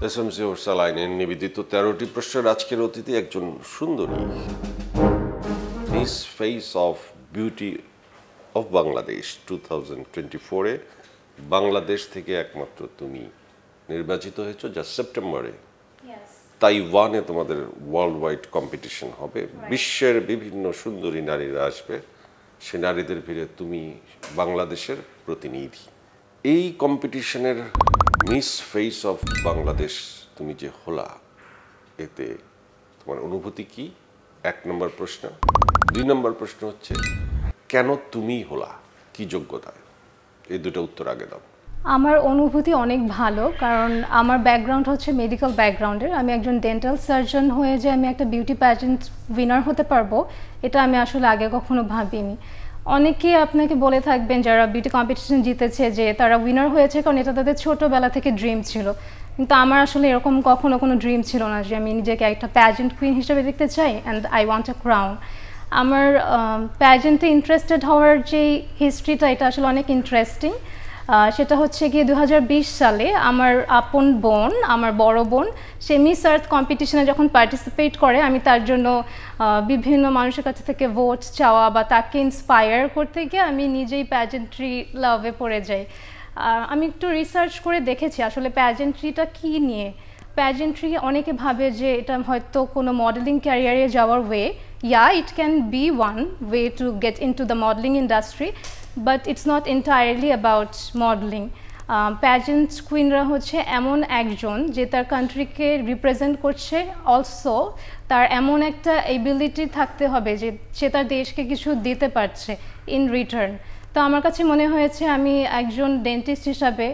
SMC ওরসালাইনের নিবেদিত 13টি প্রশ্নের আজকের অতিথি একজন সুন্দরী, Miss Face of Beauty of Bangladesh 2024-এ বাংলাদেশ থেকে একমাত্র তুমি নির্বাচিত হয়েছো, যা সেপ্টেম্বরে তাইওয়ানে তোমাদের ওয়ার্ল্ড ওয়াইড কম্পিটিশন হবে। বিশ্বের বিভিন্ন সুন্দরী নারীরা আসবে, সে নারীদের ভিড়ে তুমি বাংলাদেশের প্রতিনিধি। এই কম্পিটিশনের মিস ফেস অফ বাংলাদেশ তুমি যে হলা, এতে তোমার অনুভূতি কি? 1 নম্বর প্রশ্ন। 2 নম্বর প্রশ্ন হচ্ছে কেন তুমি হলা, কি যোগ্যতায়? এই দুটো উত্তর আগে দাও। আমার অনুভূতি অনেক ভালো, কারণ আমার ব্যাকগ্রাউন্ড হচ্ছে মেডিকেল ব্যাকগ্রাউন্ডের। আমি একজন ডেন্টাল সার্জন হয়ে যে আমি একটা বিউটি প্যাজেন্ট উইনার হতে পারবো, এটা আমি আসলে আগে কখনো ভাবিনি। অনেকে আপনাকে বলে থাকবেন যারা বিউটি কম্পিটিশন জিতেছে যে তারা উইনার হয়েছে কারণ এটা তাদের ছোটোবেলা থেকে ড্রিম ছিল, কিন্তু আমার আসলে এরকম কখনো কোনো ড্রিম ছিল না যে আমি নিজেকে একটা প্যাজেন্ট কুইন হিসেবে দেখতে চাই and I want a crown. আমার প্যাজেন্টে ইন্টারেস্টেড হওয়ার যে হিস্ট্রিটা, এটা আসলে অনেক ইন্টারেস্টিং। সেটা হচ্ছে গিয়ে 2020 সালে আমার আপন বোন, আমার বড় বোন, সে মিস আর্থ কম্পিটিশনে যখন পার্টিসিপেট করে, আমি তার জন্য বিভিন্ন মানুষের কাছ থেকে ভোট চাওয়া বা তাকে ইন্সপায়ার করতে গিয়ে আমি নিজেই প্যাজেন্ট্রি লাভে পড়ে যাই। আমি একটু রিসার্চ করে দেখেছি আসলে প্যাজেন্ট্রিটা কী নিয়ে। প্যাজেন্ট্রি অনেকে ভাবে যে এটা হয়তো কোনো মডেলিং ক্যারিয়ারে যাওয়ার way. It can be one way to get into the modeling industry, but it's not entirely about modeling. Pageant কুইনরা হচ্ছে এমন একজন যে তার কান্ট্রিকে রিপ্রেজেন্ট করছে, অলসো তার এমন একটা এবিলিটি থাকতে হবে যে সে তার দেশকে কিছু দিতে পারছে ইন রিটার্ন। তো আমার কাছে মনে হয়েছে আমি একজন ডেন্টিস্ট হিসাবে,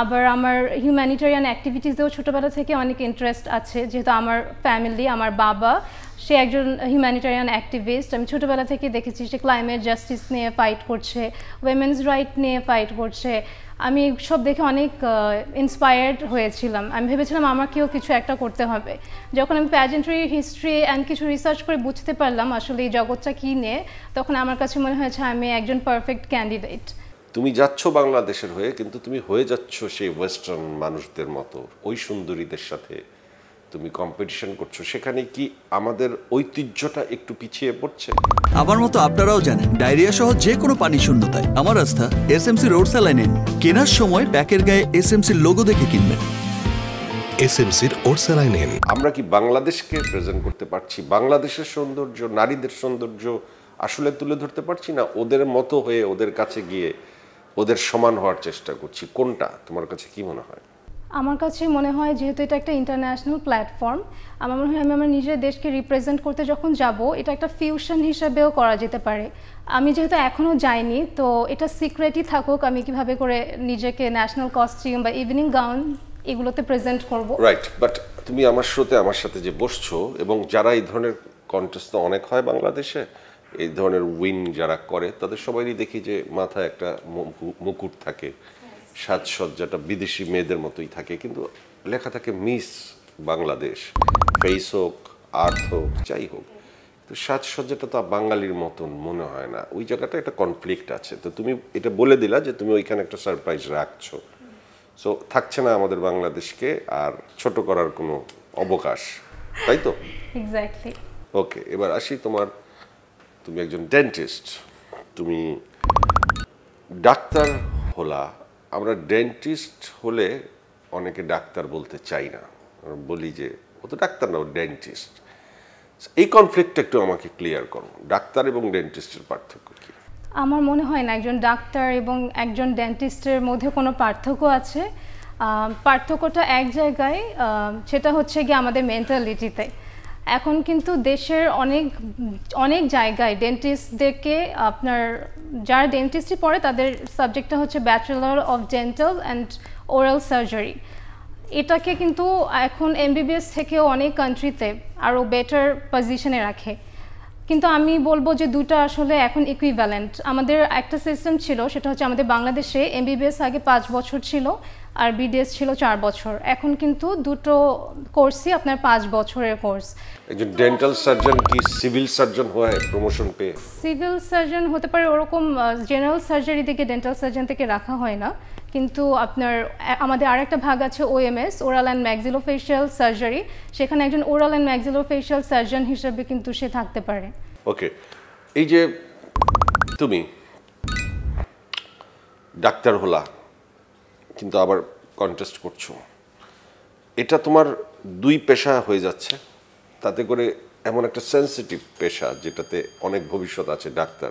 আবার আমার হিউম্যানিটেরিয়ান অ্যাক্টিভিটিসেও ছোটোবেলা থেকে অনেক ইন্টারেস্ট আছে, যেহেতু আমার ফ্যামিলি, আমার বাবা সে একজন হিউম্যানিটেরিয়ান অ্যাক্টিভিস্ট। আমি ছোটোবেলা থেকে দেখেছি সে ক্লাইমেট জাস্টিস নিয়ে ফাইট করছে, উইমেন্স রাইট নিয়ে ফাইট করছে। আমি সব দেখে অনেক ইন্সপায়ার্ড হয়েছিলাম। আমি ভেবেছিলাম আমাকেও কিছু একটা করতে হবে। যখন আমি প্যাজেন্ট্রি হিস্ট্রি অ্যান্ড কিছু রিসার্চ করে বুঝতে পারলাম আসলে এই জগৎটা কী নিয়ে, তখন আমার কাছে মনে হয়েছে আমি একজন পারফেক্ট ক্যান্ডিডেট। তুমি যাচ্ছ বাংলাদেশের হয়ে, কিন্তু তুমি হয়ে যাচ্ছ সেই ওয়েস্টার্ন মানুষদের মতো, ওই সুন্দরীদের সাথে তুমি কম্পিটিশন করছো। সেখানে কি আমাদের ঐতিহ্যটা একটু পিছিয়ে পড়ছে? আমার মতো আপনারাও জানেন ডায়রিয়া সহ যে কোনো পানি শূন্যতায় আমার আস্থা এসএমসি রোড স্যালাইন। কেনার সময় প্যাকের গায়ে এসএমসির লোগো দেখে কিনবেন। এসএমসির ওরসালাইন। আমরা কি বাংলাদেশকে প্রেজেন্ট করতে পারছি? বাংলাদেশের সৌন্দর্য, নারীদের সৌন্দর্য আসলে তুলে ধরতে পারছি না? ওদের মতো হয়ে ওদের কাছে গিয়ে ওদের সমান হওয়ার চেষ্টা করছি, কোনটা তোমার কাছে কি মনে হয়? আমার কাছে মনে হয় যেহেতু এটা একটা ইন্টারন্যাশনাল প্ল্যাটফর্ম, আমার মনে হয় আমি আমার নিজের দেশকে রিপ্রেজেন্ট করতে যখন যাব, এটা একটা ফিউশন হিসেবেও করা যেতে পারে। আমি যেহেতু এখনও যাইনি, তো এটা সিক্রেটই থাকুক আমি কিভাবে করে নিজেকে ন্যাশনাল কস্টিউম বা ইভিনিং গাউন এগুলোতে প্রেজেন্ট করব। রাইট, বাট তুমি আমার শোতে আমার সাথে যে বসছো, এবং যারা এই ধরনের কন্টেস্ট তো অনেক হয় বাংলাদেশে, এই ধরনের উইন যারা করে তাদের সবারই দেখি যে মাথায় একটা মুকুট থাকে, সাজসজ্জাটা বিদেশি মেয়েদের মতোই থাকে, কিন্তু লেখা থাকে মিস বাংলাদেশ। ফেস হোক, আর্থ হোক, যাই হোক, তো সাজসজ্জাটা তো বাঙালির মতন মনে হয় না। ওই জায়গাটা একটা কনফ্লিক্ট আছে। তো তুমি এটা বলে দিলা যে তুমি ওইখানে একটা সারপ্রাইজ রাখছো, সো থাকছে না আমাদের বাংলাদেশকে আর ছোট করার কোনো অবকাশ, তাই তো? এক্স্যাক্টলি। ওকে, এবার আসি তুমি একজন ডেন্টিস্ট, তুমি ডাক্তার হলা। আমরা ডেন্টিস্ট হলে অনেকে ডাক্তার বলতে চাই না, বলি যে ও তো ডাক্তার না, ও ডেন্টিস্ট। এই কনফ্লিক্টটা একটু আমাকে ক্লিয়ার করো, ডাক্তার এবং ডেন্টিস্টের পার্থক্য কি? আমার মনে হয় না একজন ডাক্তার এবং একজন ডেন্টিস্টের মধ্যে কোনো পার্থক্য আছে। পার্থক্যটা এক জায়গায়, সেটা হচ্ছে গিয়ে আমাদের মেন্টালিটিতে। এখন কিন্তু দেশের অনেক জায়গায় ডেন্টিস্টদেরকে আপনার যারা ডেন্টিস্টই পড়ে তাদের সাবজেক্টটা হচ্ছে bachelor of dental and oral surgery. এটাকে কিন্তু এখন এমবিবিএস থেকেও অনেক কান্ট্রিতে আরও বেটার পজিশনে রাখে। কিন্তু আমি বলবো যে দুটো আসলে এখন ইকুইভ্যালেন্ট। আমাদের একটা সিস্টেম ছিল, সেটা হচ্ছে আমাদের বাংলাদেশে এমবিবিএস আগে 5 বছর ছিল আর বিডিএস ছিল 4 বছর। এখন কিন্তু দুটো কোর্সই আপনার 5 বছরের কোর্স। একজন ডেন্টাল সার্জন কি সিভিল সার্জন হয় প্রমোশন পেয়ে? সিভিল সার্জন হতে পারে, ওরকম জেনারেল সার্জারি থেকে ডেন্টাল সার্জন থেকে রাখা হয় না, কিন্তু আপনার আমাদের আরেকটা ভাগ আছে OMS, oral and maxillofacial surgery, সেখানে একজন ওরাল অ্যান্ড ম্যাক্সিলোফেশিয়াল সার্জন হিসেবে কিন্তু সে থাকতে পারে। ওকে, এই যে তুমি ডাক্তার হলা কিন্তু আবার কন্টেস্ট করছো, এটা তোমার দুই পেশা হয়ে যাচ্ছে, তাতে করে এমন একটা সেন্সিটিভ পেশা যেটাতে অনেক ভবিষ্যৎ আছে ডাক্তার,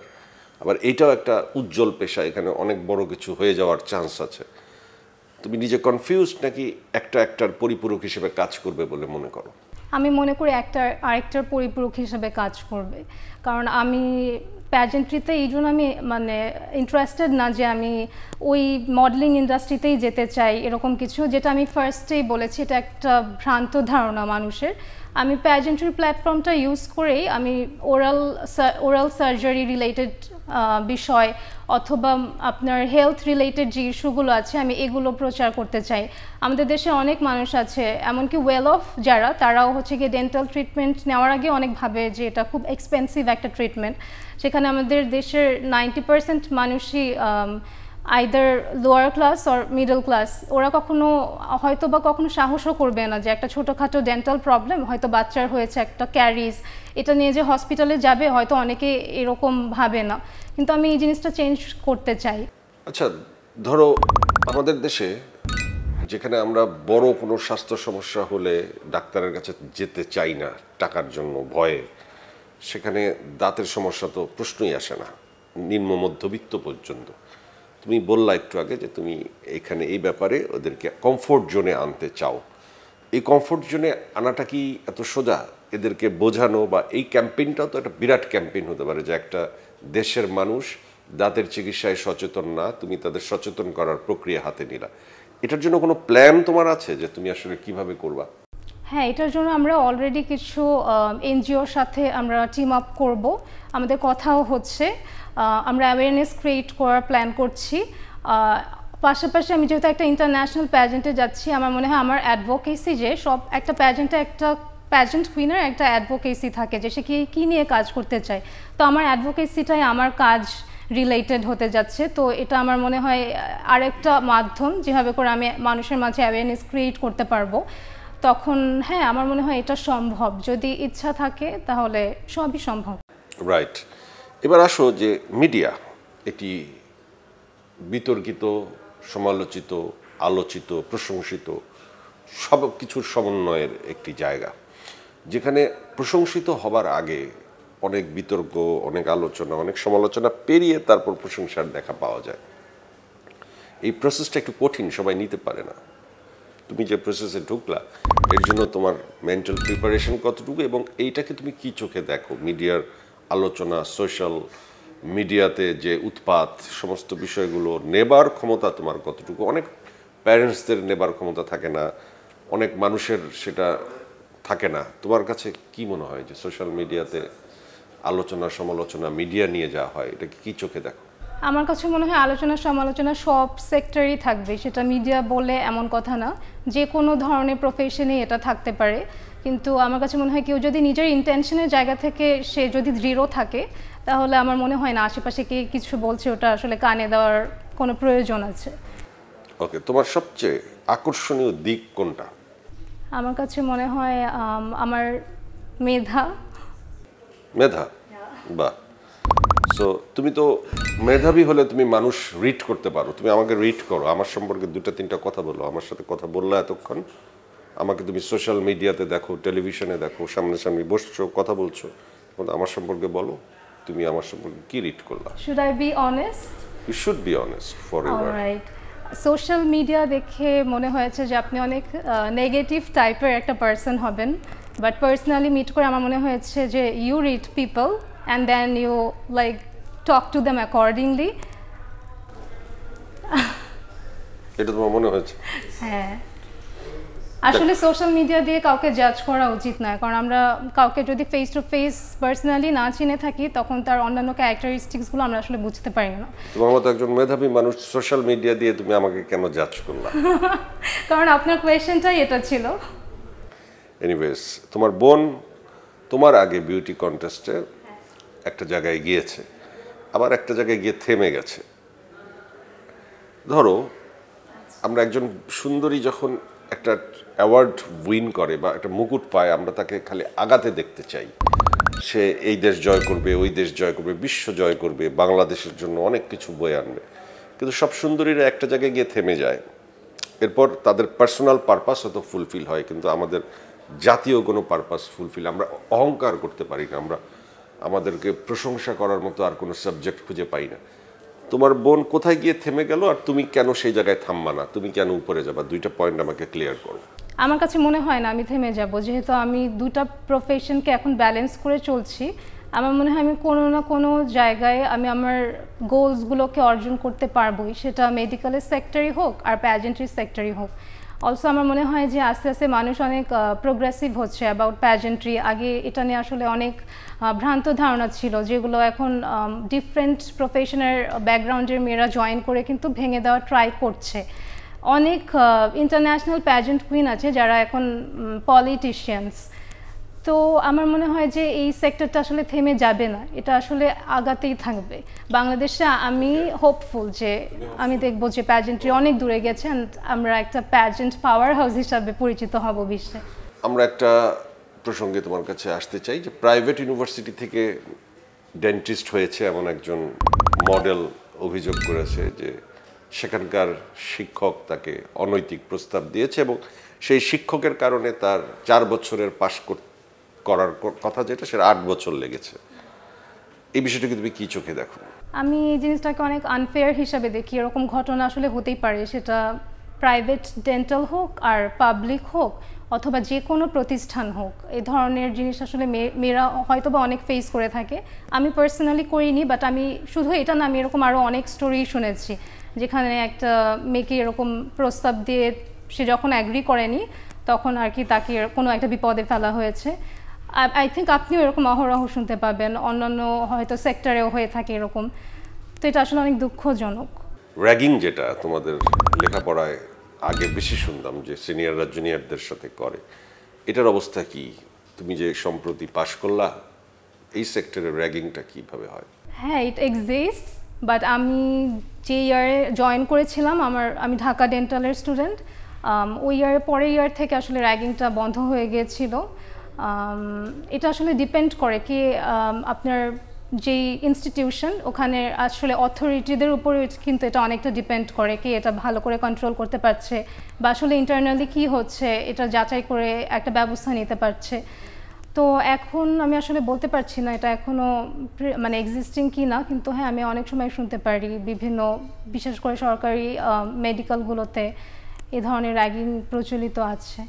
আবার এইটাও একটা উজ্জ্বল পেশা, এখানে অনেক বড় কিছু হয়ে যাওয়ার চান্স আছে। তুমি নিজে কনফিউজ নাকি একটার পরিপূরক হিসেবে কাজ করবে বলে মনে করো? আমি মনে করি আরেকটার পরিপূরক হিসেবে কাজ করবে, কারণ আমি প্যাজেন্ট্রিতে এই জন্য আমি মানে ইন্টারেস্টেড না যে আমি ওই মডেলিং ইন্ডাস্ট্রিতেই যেতে চাই এরকম কিছু, যেটা আমি ফার্স্টেই বলেছি এটা একটা ভ্রান্ত ধারণা মানুষের। আমি প্যাজেন্ট্রি প্ল্যাটফর্মটা ইউজ করেই আমি ওরাল সার্জারি রিলেটেড বিষয় অথবা আপনার হেলথ রিলেটেড যে ইস্যুগুলো আছে আমি এগুলো প্রচার করতে চাই। আমাদের দেশে অনেক মানুষ আছে, এমনকি ওয়েল অফ যারা, তারাও হচ্ছে গিয়ে ডেন্টাল ট্রিটমেন্ট নেওয়ার আগে অনেক ভাবে যে এটা খুব এক্সপেন্সিভ একটা ট্রিটমেন্ট। সেখানে আমাদের দেশের 90% মানুষই either lower class or middle class, ওরা কখনো সাহসও করবে না যে একটা ছোটোখাটো ডেন্টাল প্রবলেম, হয়তো বাচ্চার হয়েছে একটা ক্যারিজ, এটা নিয়ে যে হসপিটালে যাবে, হয়তো অনেকে এরকম ভাবে না, কিন্তু আমি এই জিনিসটা চেঞ্জ করতে চাই। আচ্ছা, ধরো আমাদের দেশে যেখানে আমরা বড় কোনো স্বাস্থ্য সমস্যা হলে ডাক্তারের কাছে যেতে চাই না টাকার জন্য ভয়ে, সেখানে দাঁতের সমস্যা তো প্রশ্নই আসে না, নিম্ন মধ্যবিত্ত পর্যন্ত। তুমি বললা একটু আগে যে তুমি এখানে এই ব্যাপারে ওদেরকে কমফোর্ট জোনে আনতে চাও। এই কমফোর্ট জোনে আনাটা কি এত সোজা? এদেরকে বোঝানো বা এই ক্যাম্পেইনটাও তো একটা বিরাট ক্যাম্পেইন হতে পারে, যে একটা দেশের মানুষ দাঁতের চিকিৎসায় সচেতন না, তুমি তাদের সচেতন করার প্রক্রিয়া হাতে নিলা। এটার জন্য কোনো প্ল্যান তোমার আছে যে তুমি আসলে কিভাবে করবা? হ্যাঁ, এটার জন্য আমরা অলরেডি কিছু এনজিওর সাথে আমরা টিম আপ করব, আমাদের কথাও হচ্ছে, আমরা অ্যাওয়ারনেস ক্রিয়েট করার প্ল্যান করছি। পাশাপাশি আমি যেহেতু একটা ইন্টারন্যাশনাল প্যাজেন্টে যাচ্ছি, আমার মনে হয় আমার অ্যাডভোকেসি যে সব একটা প্যাজেন্ট উইনার একটা অ্যাডভোকেসি থাকে যে সে কী নিয়ে কাজ করতে চায়, তো আমার অ্যাডভোকেসিটাই আমার কাজ রিলেটেড হতে যাচ্ছে। তো এটা আমার মনে হয় আরেকটা মাধ্যম যেভাবে করে আমি মানুষের মাঝে অ্যাওয়ারনেস ক্রিয়েট করতে পারবো। তখন হ্যাঁ, আমার মনে হয় এটা সম্ভব, যদি ইচ্ছা থাকে তাহলে সবই সম্ভব। রাইট। এবার আসো যে মিডিয়া এটি বিতর্কিত, সমালোচিত, আলোচিত, প্রশংসিত সব কিছুর সমন্বয়ের একটি জায়গা, যেখানে প্রশংসিত হবার আগে অনেক বিতর্ক, অনেক আলোচনা, অনেক সমালোচনা পেরিয়ে তারপর প্রশংসার দেখা পাওয়া যায়। এই প্রসেসটা একটু কঠিন, সবাই নিতে পারে না। তুমি যে প্রসেসে ঢুকলা এর জন্য তোমার মেন্টাল প্রিপারেশন কতটুকু, এবং এইটাকে তুমি কি চোখে দেখো? মিডিয়ার আলোচনা, সোশ্যাল মিডিয়াতে যে উৎপাত, সমস্ত বিষয়গুলো নেবার ক্ষমতা তোমার কতটুকু? অনেক প্যারেন্টসদের নেবার ক্ষমতা থাকে না, অনেক মানুষের সেটা থাকে না। তোমার কাছে কি মনে হয় যে সোশ্যাল মিডিয়াতে আলোচনা সমালোচনা মিডিয়া নিয়ে যাওয়া হয়, এটা কি চোখে দেখো? আমার কাছে মনে হয় আলোচনা সমালোচনা সব সেক্টরই থাকবে, সেটা মিডিয়া বলে এমন কথা না, যে কোনো ধরনের প্রফেশনে এটা থাকতে পারে। কিন্তু আমার কাছে মনে হয় কেউ যদি নিজের ইন্টেনশনের জায়গা থেকে সে যদি দৃঢ় থাকে, তাহলে আমার মনে হয় না আশেপাশে কে কিছু বলছে ওটা আসলে কানে দেওয়ার কোনো প্রয়োজন আছে। ওকে, তোমার সবচেয়ে আকর্ষণীয় দিক কোনটা? আমার কাছে মনে হয় আমার মেধা। মেধা? বাহ। সো তুমি তো মেধাবী হলে তুমি মানুষ রিড করতে পারো, তুমি আমাকে রিড করো, আমার সম্পর্কে 2-3টা কথা বলো। আমার সাথে কথা বললে এতক্ষণ, আমাকে তুমি সোশ্যাল মিডিয়াতে দেখো, টেলিভিশনে দেখো, সামনাসামনি বসছো, কথা বলছো, আমার সম্পর্কে বলো, তুমি আমার সম্পর্কে কি রিড করলা? Should I be honest? You should be honest forever. Alright. Social media দেখে মনে হয়েছে যে আপনি অনেক নেগেটিভ টাইপের একটা পার্সন হবেন, বাট পার্সোনালি মিট করে আমার মনে হয়েছে যে you read people and then you like talk to them accordingly. এটা তোমার মনে হয়েছে? হ্যাঁ, আসলে সোশ্যাল মিডিয়া দিয়ে কাউকে জাজ করা উচিত নয়, কারণ আমরা কাউকে যদি ফেস টু ফেস পার্সোনালি না চিনে থাকি তখন তার অন্যান্য ক্যারেক্টারিস্টিক্সগুলো আমরা আসলে বুঝতে পারি না। তোমার মতো একজন মেধাবী মানুষ সোশ্যাল মিডিয়া দিয়ে তুমি আমাকে কেন জাজ করলা? কারণ আপনার কোয়েশ্চেনটাই এটা ছিল। এনিওয়েজ, তোমার বোন তোমার আগে বিউটি কন্টেস্টে একটা জায়গায় গিয়েছে, আবার একটা জায়গায় গিয়ে থেমে গেছে। ধরো আমরা একজন সুন্দরী যখন একটা অ্যাওয়ার্ড উইন করে বা একটা মুকুট পায়, আমরা তাকে খালি আগাতে দেখতে চাই। সে এই দেশ জয় করবে, ওই দেশ জয় করবে, বিশ্ব জয় করবে, বাংলাদেশের জন্য অনেক কিছু বয়ে আনবে। কিন্তু সব সুন্দরীরা একটা জায়গায় গিয়ে থেমে যায়। এরপর তাদের পার্সোনাল পারপাস হয়তো ফুলফিল হয়, কিন্তু আমাদের জাতীয় কোনো পারপাস ফুলফিল, আমরা অহংকার করতে পারি না, আমরা আমাদেরকে প্রশংসা করার মতো আর কোনো সাবজেক্ট খুঁজে পাই না। তোমার বোন কোথায় গিয়ে থেমে গেল, আর তুমি কেন সেই জায়গায় থামবা না, তুমি কেন উপরে যাবা? দুইটা পয়েন্ট আমাকে ক্লিয়ার করো। আমার কাছে মনে হয় না আমি থেমে যাব, যেহেতু আমি দুটো প্রফেশনকে এখন ব্যালেন্স করে চলছি। আমার মনে হয় আমি কোনো না কোনো জায়গায় আমি আমার গোলসগুলোকে অর্জন করতে পারবোই, সেটা মেডিকেলের সেক্টরই হোক আর প্যাজেন্ট্রির সেক্টরই হোক। অলসো আমার মনে হয় যে আস্তে আস্তে মানুষ অনেক প্রোগ্রেসিভ হচ্ছে অ্যাবাউট প্যাজেন্ট্রি। আগে এটা নিয়ে আসলে অনেক ভ্রান্ত ধারণা ছিল, যেগুলো এখন ডিফারেন্ট প্রফেশনের ব্যাকগ্রাউন্ডের মেয়েরা জয়েন করে কিন্তু ভেঙে দেওয়া ট্রাই করছে। অনেক ইন্টারন্যাশনাল প্যাজেন্ট কুইন আছে যারা এখন পলিটিশিয়ানস। তো আমার মনে হয় যে এই সেক্টরটা আসলে থেমে যাবে না, এটা আসলে আগাতেই থাকবে। বাংলাদেশে আমি হোপফুল যে আমি দেখব যে প্যাজেন্ট্রি অনেক দূরে গেছে, অ্যান্ড আমরা একটা প্যাজেন্ট পাওয়ার হাউস হিসাবে পরিচিত হব বিশ্বে। আমরা একটা প্রসঙ্গে তোমার কাছে আসতে চাই যে প্রাইভেট ইউনিভার্সিটি থেকে ডেন্টিস্ট হয়েছে এমন একজন মডেল অভিযোগ করেছে যে সেখানকার শিক্ষক তাকে অনৈতিক প্রস্তাব দিয়েছে, এবং সেই শিক্ষকের কারণে তার 4 বছরের পাশ করার কথা যেটা, সেটা 8 বছর লেগেছে। এই বিষয়টাকে তুমি কি চোখে দেখো? আমি এই জিনিসটাকে অনেক আনফেয়ার হিসাবে দেখি। এরকম ঘটনা আসলে হতেই পারে, সেটা প্রাইভেট ডেন্টাল হোক আর পাবলিক হোক অথবা যে কোনো প্রতিষ্ঠান হোক। এই ধরনের জিনিস আসলে মেয়েরা হয়তো বা অনেক ফেস করে থাকে। আমি পার্সোনালি করিনি, বাট আমি শুধু এটা না, আমি এরকম আরও অনেক স্টোরি শুনেছি যেখানে একটা মেয়েকে এরকম প্রস্তাব দিয়ে সে যখন অ্যাগ্রি করেনি তখন আর কি তাকে কোনো একটা বিপদে ফেলা হয়েছে। আই থিঙ্ক আপনিও এরকম অহরহ শুনতে পাবেন, অন্যান্য হয়তো সেক্টরেও হয়ে থাকে এরকম। তো এটা আসলে অনেক দুঃখজনক। র্যাগিং যেটা তোমাদের লেখাপড়ায় আগে বেশি শুনতাম যে সিনিয়ররা জুনিয়রদের সাথে করে, এটার অবস্থা কি? তুমি যে সম্প্রতি পাশ করলা, এই সেক্টরের র্যাগিংটা কিভাবে হয়? হ্যাঁ, ইট এক্সিস্ট, বাট আমি যে ইয়ারে জয়েন করেছিলাম, আমি ঢাকা ডেন্টালের স্টুডেন্ট, ওই ইয়ারের পরের ইয়ার থেকে আসলে র্যাগিংটা বন্ধ হয়ে গিয়েছিল। এটা আসলে ডিপেন্ড করে কি আপনার যেই ইনস্টিটিউশন, ওখানে আসলে অথরিটিদের উপরে কিন্তু এটা অনেকটা ডিপেন্ড করে কি এটা ভালো করে কন্ট্রোল করতে পারছে বা আসলে ইন্টারনালি কি হচ্ছে এটা যাচাই করে একটা ব্যবস্থা নিতে পারছে। তো এখন আমি আসলে বলতে পারছি না এটা এখনও মানে এক্সিস্টিং কি না, কিন্তু হ্যাঁ আমি অনেক সময় শুনতে পারি বিভিন্ন, বিশেষ করে সরকারি মেডিকেলগুলোতে এ ধরনের র্যাগিং প্রচলিত আছে।